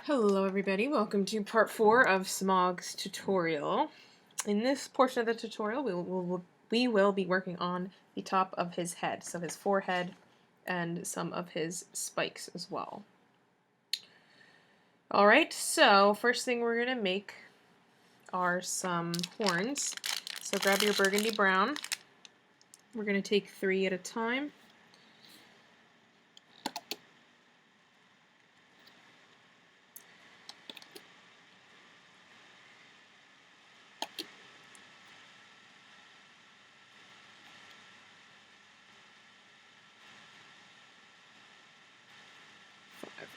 Hello everybody, welcome to part 4 of Smaug's tutorial. In this portion of the tutorial we will be working on the top of his head, so his forehead and some of his spikes as well. Alright, so first thing we're going to make are some horns. So grab your burgundy brown. We're going to take 3 at a time.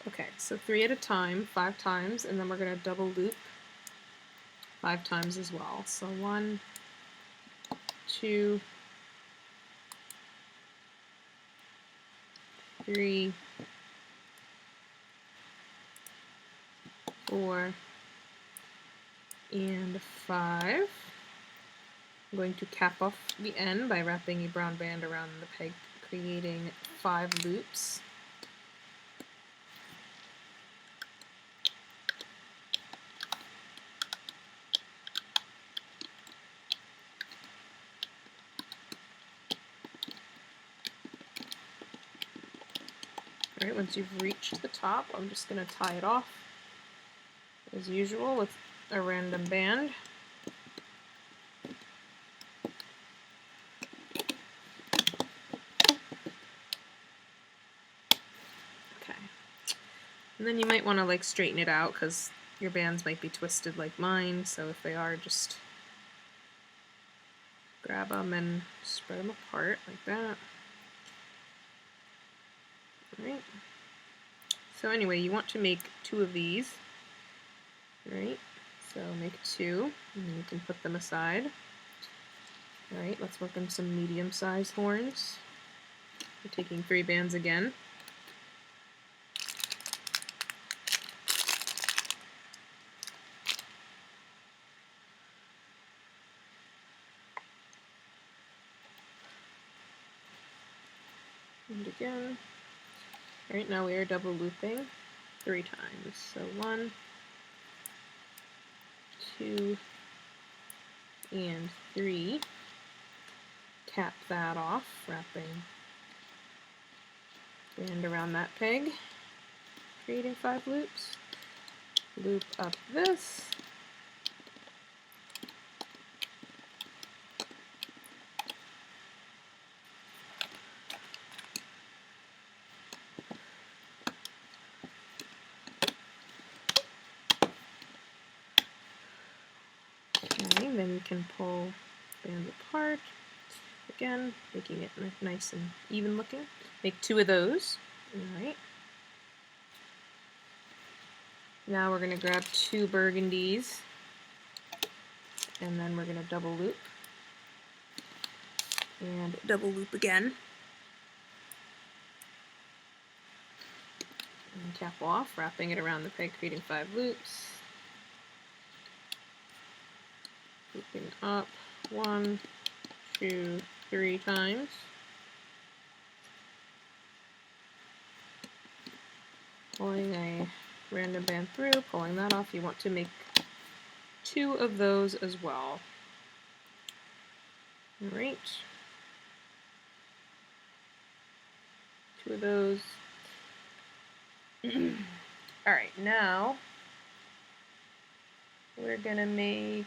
Okay, so 3 at a time, 5 times, and then we're going to double loop 5 times as well. So 1, 2, 3, 4, and 5. I'm going to cap off the end by wrapping a brown band around the peg, creating 5 loops. Alright, once you've reached the top, I'm just going to tie it off as usual with a random band. Okay. And then you might want to like straighten it out because your bands might be twisted like mine, so if they are, just grab them and spread them apart like that. Alright. So anyway, you want to make 2 of these. Alright, so make 2, and then you can put them aside. Alright, let's work on some medium-sized horns. We're taking 3 bands again. And again. Alright, now we are double looping 3 times. So 1, 2, and 3. Cap that off, wrapping band around that peg, creating 5 loops. Loop up this. Okay, then you can pull bands apart. Again, making it nice and even looking. Make 2 of those. Alright. Now we're going to grab 2 burgundies, and then we're going to double loop. And double loop again. And cap off, wrapping it around the peg, creating 5 loops. Looping up 1, 2, 3 times. Pulling a random band through, pulling that off. You want to make 2 of those as well. Alright. 2 of those. Alright, now we're gonna make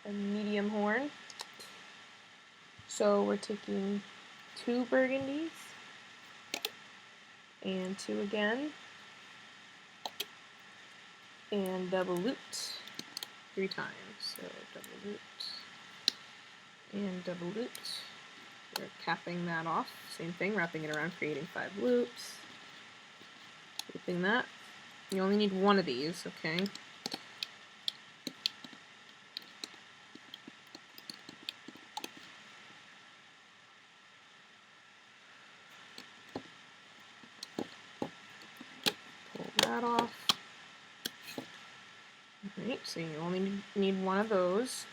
a medium horn. So we're taking 2 burgundies and 2 again, and double looped 3 times. So double looped and double looped. We're capping that off. Same thing, wrapping it around, creating 5 loops. Looping that. You only need 1 of these, okay? Pull that off. Alright, so you only need 1 of those.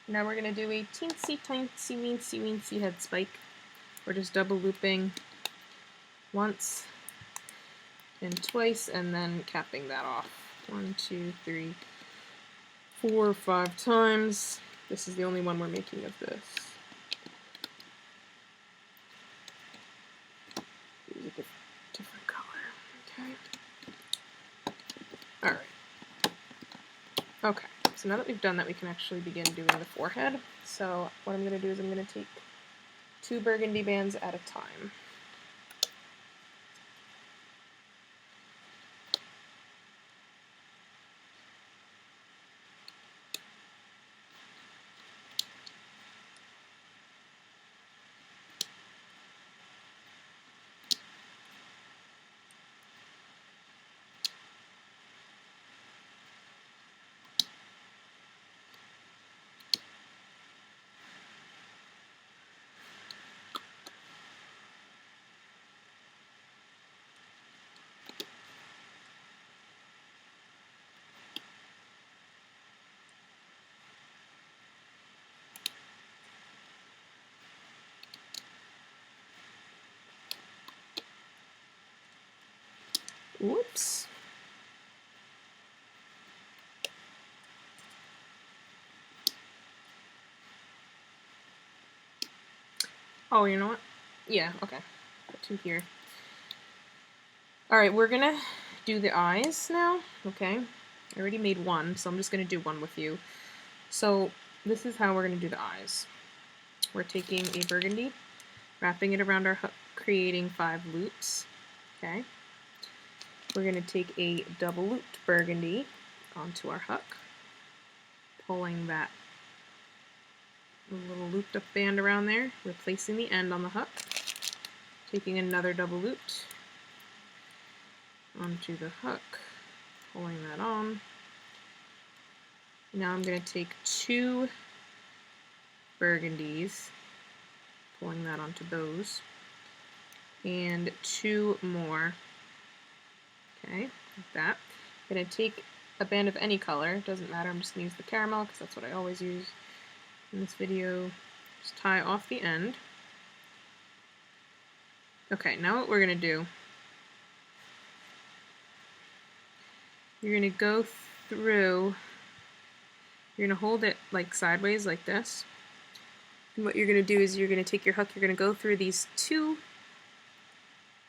Now we're going to do a teensy tiny weensy weensy head spike. We're just double looping once in twice and then capping that off. 1, 2, 3, 4, 5 times. This is the only one we're making of this. Use a different color. Okay. Alright. Okay, so now that we've done that, we can actually begin doing the forehead. So what I'm going to do is I'm going to take 2 burgundy bands at a time. Whoops. Oh, you know what? Yeah, okay. Put 2 here. Alright, we're gonna do the eyes now, okay? I already made one, so I'm just gonna do one with you. So this is how we're gonna do the eyes. We're taking a burgundy, wrapping it around our hook, creating 5 loops, okay? We're gonna take a double looped burgundy onto our hook, pulling that little looped up band around there, replacing the end on the hook, taking another double looped onto the hook, pulling that on. Now I'm going to take 2 burgundies, pulling that onto those, and 2 more. Okay, like that. I'm going to take a band of any color, doesn't matter, I'm just going to use the caramel because that's what I always use in this video. Just tie off the end. Okay, now what we're going to do, you're going to go through, you're going to hold it like sideways like this. And what you're going to do is you're going to take your hook, you're going to go through these 2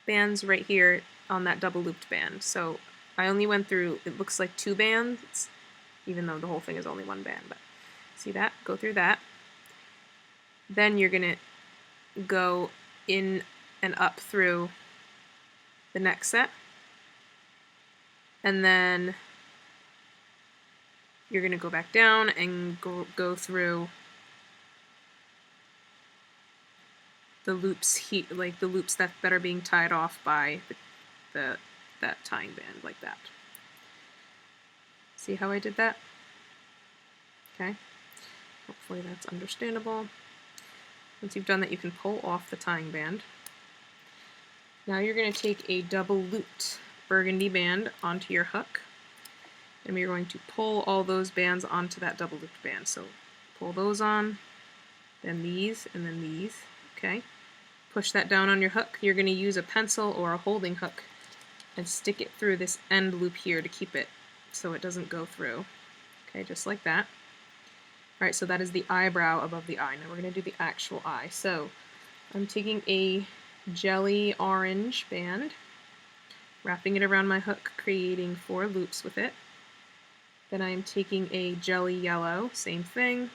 bands right here on that double looped band. So I only went through, it looks like 2 bands, even though the whole thing is only 1 band. But see that? Go through that. Then you're going to go in and up through the next set. And then you're going to go back down and go through the loops, like the loops that are being tied off by that tying band, like that. See how I did that? Okay. Hopefully that's understandable. Once you've done that, you can pull off the tying band. Now you're going to take a double looped burgundy band onto your hook, and we're going to pull all those bands onto that double looped band. So pull those on, then these, and then these. Okay. Push that down on your hook. You're going to use a pencil or a holding hook and stick it through this end loop here to keep it so it doesn't go through. Okay, just like that. Alright, so that is the eyebrow above the eye. Now we're going to do the actual eye. So I'm taking a jelly orange band, wrapping it around my hook, creating 4 loops with it. Then I am taking a jelly yellow, same thing.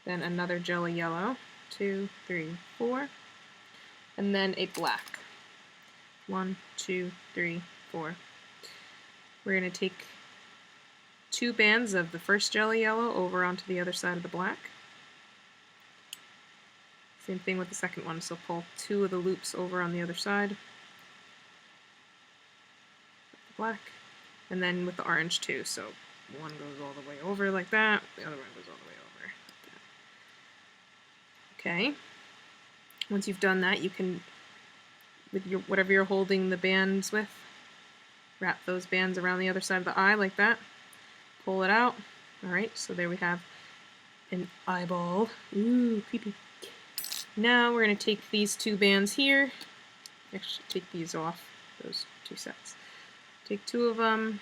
Then another jelly yellow, 2, 3, 4. And then a black. 1, 2, 3, 4. We're going to take 2 bands of the first jelly yellow over onto the other side of the black. Same thing with the second one, so pull 2 of the loops over on the other side. Black. And then with the orange too, so one goes all the way over like that, the other one goes all the way over like that. Okay. Once you've done that, you can, with your whatever you're holding the bands with, wrap those bands around the other side of the eye like that. Pull it out. Alright, so there we have an eyeball. Ooh, creepy. Now we're going to take these 2 bands here, Actually, take these off, those two sets. Take two of them,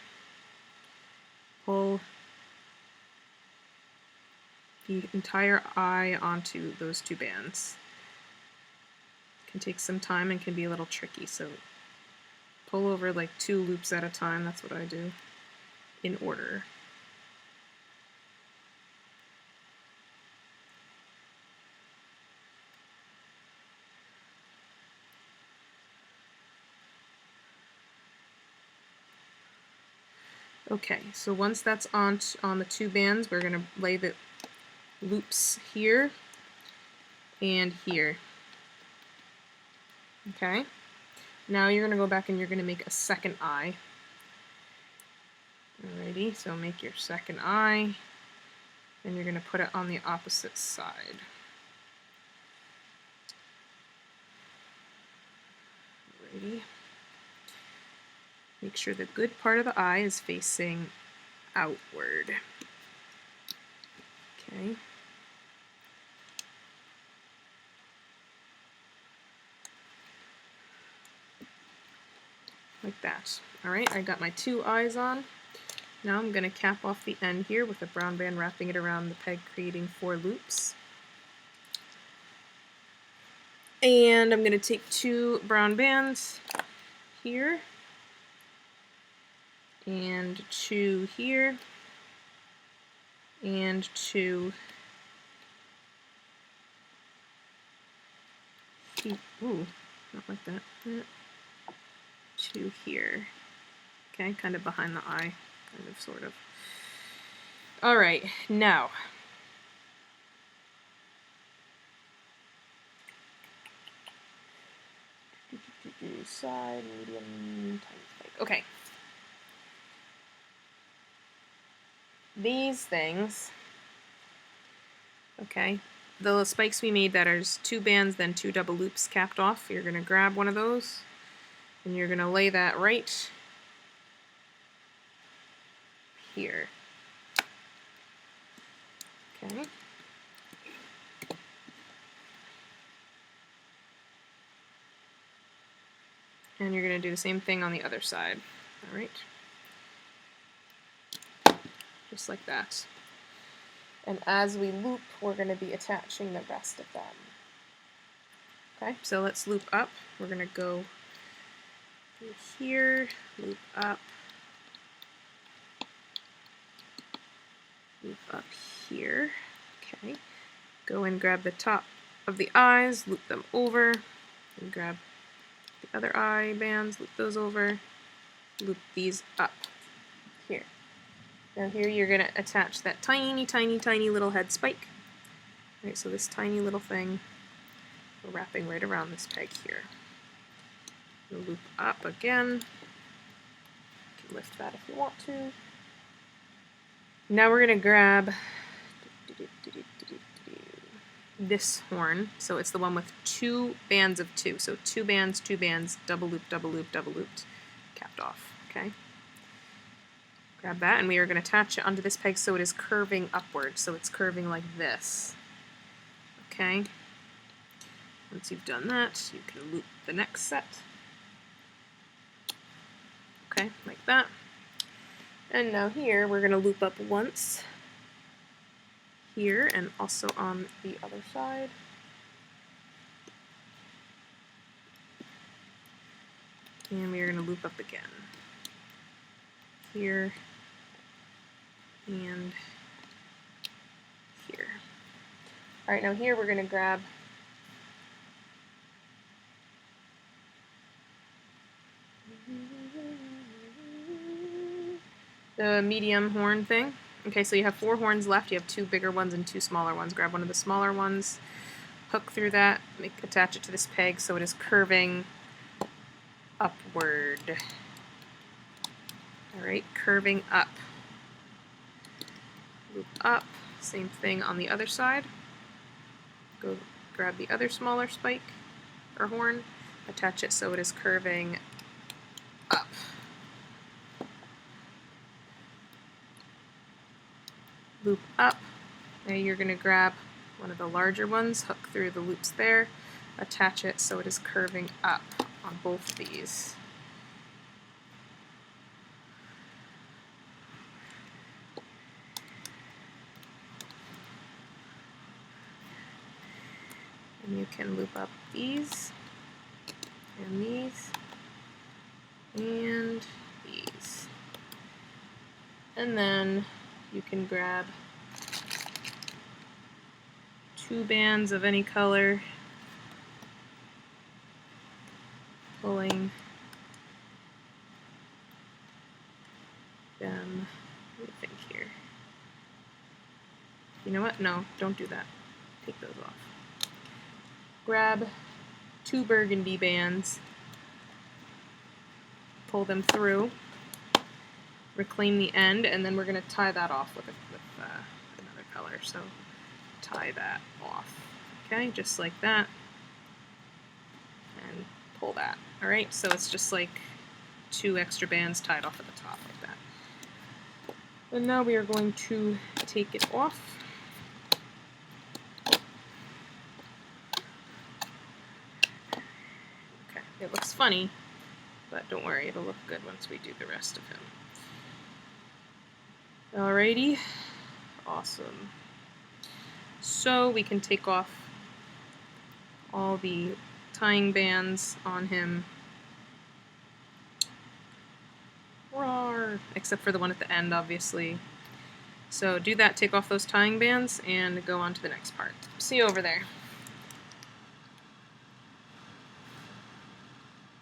pull the entire eye onto those two bands. It can take some time and can be a little tricky, so pull over like 2 loops at a time, that's what I do, in order. Okay, so once that's on the 2 bands, we're going to lay the loops here and here. Okay, now you're going to go back and you're going to make a second eye. Alrighty, so make your second eye, and you're going to put it on the opposite side. Alrighty. Make sure the good part of the eye is facing outward. Okay. Like that. Alright, I got my 2 eyes on. Now I'm going to cap off the end here with a brown band, wrapping it around the peg, creating 4 loops. And I'm going to take 2 brown bands here, and 2 here, and 2 here. Ooh, not like that. 2 here. Okay, kind of behind the eye, kind of, sort of. Alright, now. Side, medium, tiny spike. Okay. These things, okay, the spikes we made that are 2 bands, then 2 double loops capped off, you're going to grab one of those, and you're going to lay that right here. Okay. And you're going to do the same thing on the other side. Alright. Just like that. And as we loop, we're going to be attaching the rest of them. Okay, so let's loop up. We're going to go through here, loop up here. Okay, go and grab the top of the eyes, loop them over, and grab the other eye bands, loop those over, loop these up here. Now here you're going to attach that tiny, tiny, tiny little head spike. Alright, so this tiny little thing, we're wrapping right around this peg here. We'll loop up again. You can lift that if you want to. Now we're going to grab this horn. So it's the one with 2 bands of 2. So 2 bands, double loop, double loop, double looped, capped off. Okay. Grab that, and we are going to attach it onto this peg so it is curving upward. So it's curving like this. Okay. Once you've done that, you can loop the next set. Okay, like that. And now here, we're going to loop up once here and also on the other side. And we're going to loop up again. Here and here. Alright, now here we're going to grab the medium horn thing. Okay, so you have 4 horns left. You have 2 bigger ones and 2 smaller ones. Grab one of the smaller ones, hook through that, attach it to this peg so it is curving upward. Alright, curving up. Loop up. Same thing on the other side. Go grab the other smaller spike or horn, attach it so it is curving up. Loop up. Now you're going to grab one of the larger ones, hook through the loops there, attach it so it is curving up on both of these. And you can loop up these, and these, and these. And then you can grab 2 bands of any color, pulling them, what do you think here? You know what? No, don't do that. Take those off. Grab 2 burgundy bands, pull them through, reclaim the end, and then we're going to tie that off with another color. So tie that off, okay, just like that, and pull that. All right, so it's just like 2 extra bands tied off at the top like that. And now we are going to take it off. Okay, it looks funny, but don't worry, it'll look good once we do the rest of him. Alrighty, awesome. So we can take off all the tying bands on him, roar, except for the one at the end, obviously. So do that, take off those tying bands, and go on to the next part. See you over there.